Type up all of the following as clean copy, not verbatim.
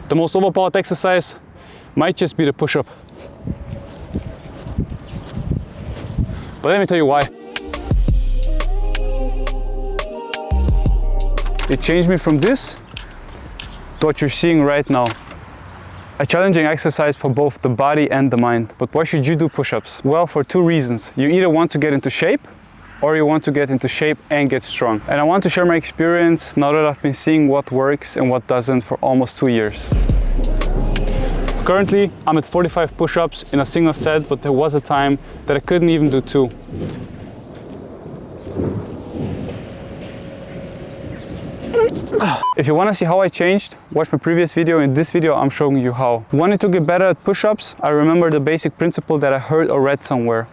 The most overpowered exercise might just be the push-up. But let me tell you why. It changed me from this to what you're seeing right now. A challenging exercise for both the body and the mind. But why should you do push-ups? Well, for two reasons. You either want to get into shape, or you want to get into shape and get strong. And I want to share my experience now that I've been seeing what works and what doesn't for almost 2 years. Currently, I'm at 45 push-ups in a single set, but there was a time that I couldn't even do 2. If you want to see how I changed, watch my previous video. In this video, I'm showing you how. Wanting to get better at push-ups, I remember the basic principle that I heard or read somewhere.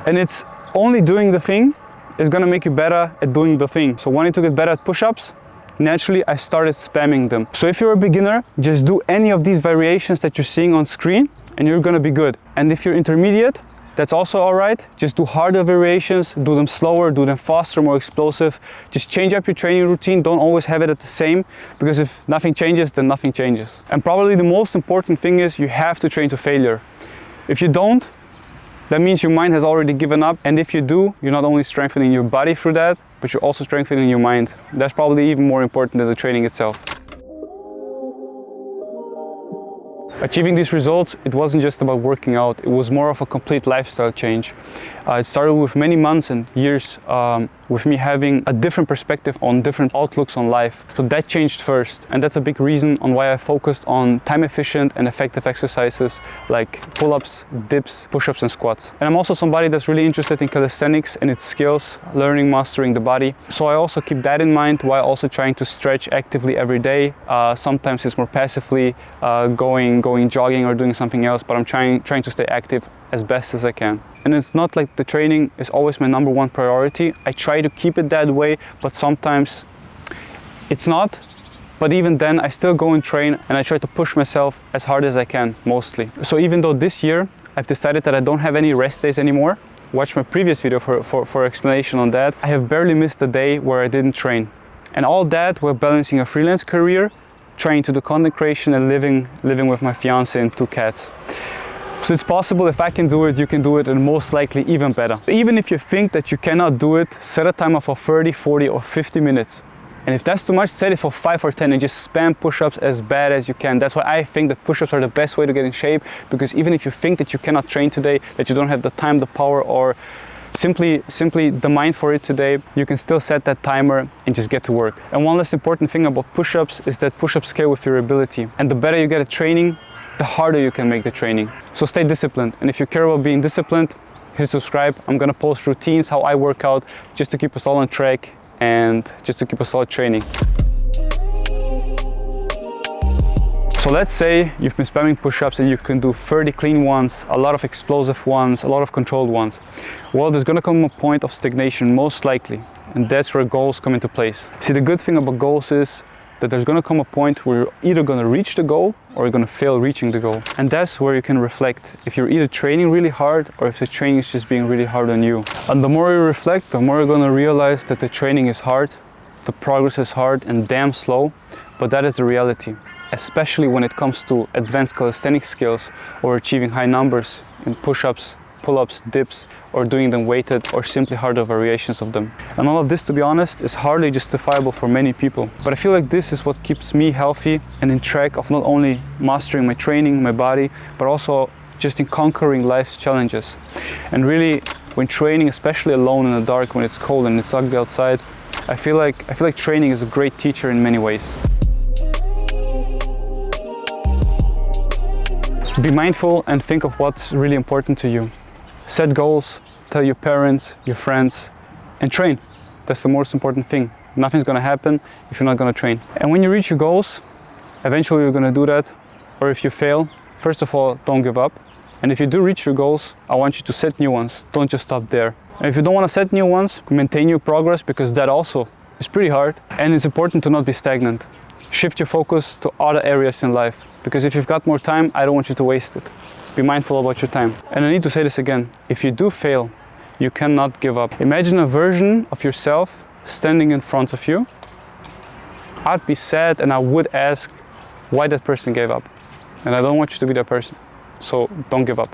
And it's only doing the thing is going to make you better at doing the thing. So wanting to get better at push-ups, naturally I started spamming them. So if you're a beginner, just do any of these variations that you're seeing on screen and you're going to be good. And if you're intermediate, that's also all right. Just do harder variations, do them slower, do them faster, more explosive. Just change up your training routine. Don't always have it at the same, because if nothing changes, then nothing changes. And probably the most important thing is you have to train to failure. If you don't, that means your mind has already given up. And if you do, you're not only strengthening your body through that, but you're also strengthening your mind. That's probably even more important than the training itself. Achieving these results, it wasn't just about working out, it was more of a complete lifestyle change. It started with many months and years with me having a different perspective on different outlooks on life. So that changed first, and that's a big reason on why I focused on time efficient and effective exercises like pull-ups, dips, push-ups and squats. And I'm also somebody that's really interested in calisthenics and its skills, learning, mastering the body. So I also keep that in mind while also trying to stretch actively every day. Sometimes it's more passively going jogging or doing something else, but I'm trying to stay active as best as I can. And it's not like the training is always my #1 priority. I try to keep it that way, but sometimes it's not. But even then, I still go and train, and I try to push myself as hard as I can, mostly. So even though this year I've decided that I don't have any rest days anymore, watch my previous video for explanation on that, I have barely missed a day where I didn't train. And all that while balancing a freelance career, trying to do content creation and living with my fiance and 2 cats. So it's possible. If I can do it, you can do it, and most likely even better. Even if you think that you cannot do it, set a timer for 30, 40 or 50 minutes. And if that's too much, set it for 5 or 10 and just spam push-ups as bad as you can. That's why I think that push-ups are the best way to get in shape, because even if you think that you cannot train today, that you don't have the time, the power, or simply the mind for it today, you can still set that timer and just get to work. And one less important thing about push-ups is that push-ups scale with your ability. And the better you get at training, the harder you can make the training. So stay disciplined. And if you care about being disciplined, hit subscribe. I'm gonna post routines, how I work out, just to keep us all on track and just to keep us all training. So let's say you've been spamming push-ups and you can do 30 clean ones, a lot of explosive ones, a lot of controlled ones. Well, there's gonna come a point of stagnation, most likely. And that's where goals come into place. See, the good thing about goals is that there's gonna come a point where you're either gonna reach the goal or you're gonna fail reaching the goal. And that's where you can reflect if you're either training really hard or if the training is just being really hard on you. And the more you reflect, the more you're gonna realize that the training is hard, the progress is hard and damn slow, but that is the reality. Especially when it comes to advanced calisthenics skills or achieving high numbers in push-ups, pull-ups, dips, or doing them weighted or simply harder variations of them. And all of this, to be honest, is hardly justifiable for many people. But I feel like this is what keeps me healthy and in track of not only mastering my training, my body, but also just in conquering life's challenges. And really, when training, especially alone in the dark, when it's cold and it's ugly outside, I feel like training is a great teacher in many ways. Be mindful and think of what's really important to you. Set goals, tell your parents, your friends, and train. That's the most important thing. Nothing's gonna happen if you're not gonna train. And when you reach your goals, eventually you're gonna do that. Or if you fail, first of all, don't give up. And if you do reach your goals, I want you to set new ones. Don't just stop there. And if you don't wanna set new ones, maintain your progress, because that also is pretty hard. And it's important to not be stagnant. Shift your focus to other areas in life. Because if you've got more time, I don't want you to waste it. Be mindful about your time. And I need to say this again. If you do fail, you cannot give up. Imagine a version of yourself standing in front of you. I'd be sad and I would ask, why that person gave up. And I don't want you to be that person. So don't give up.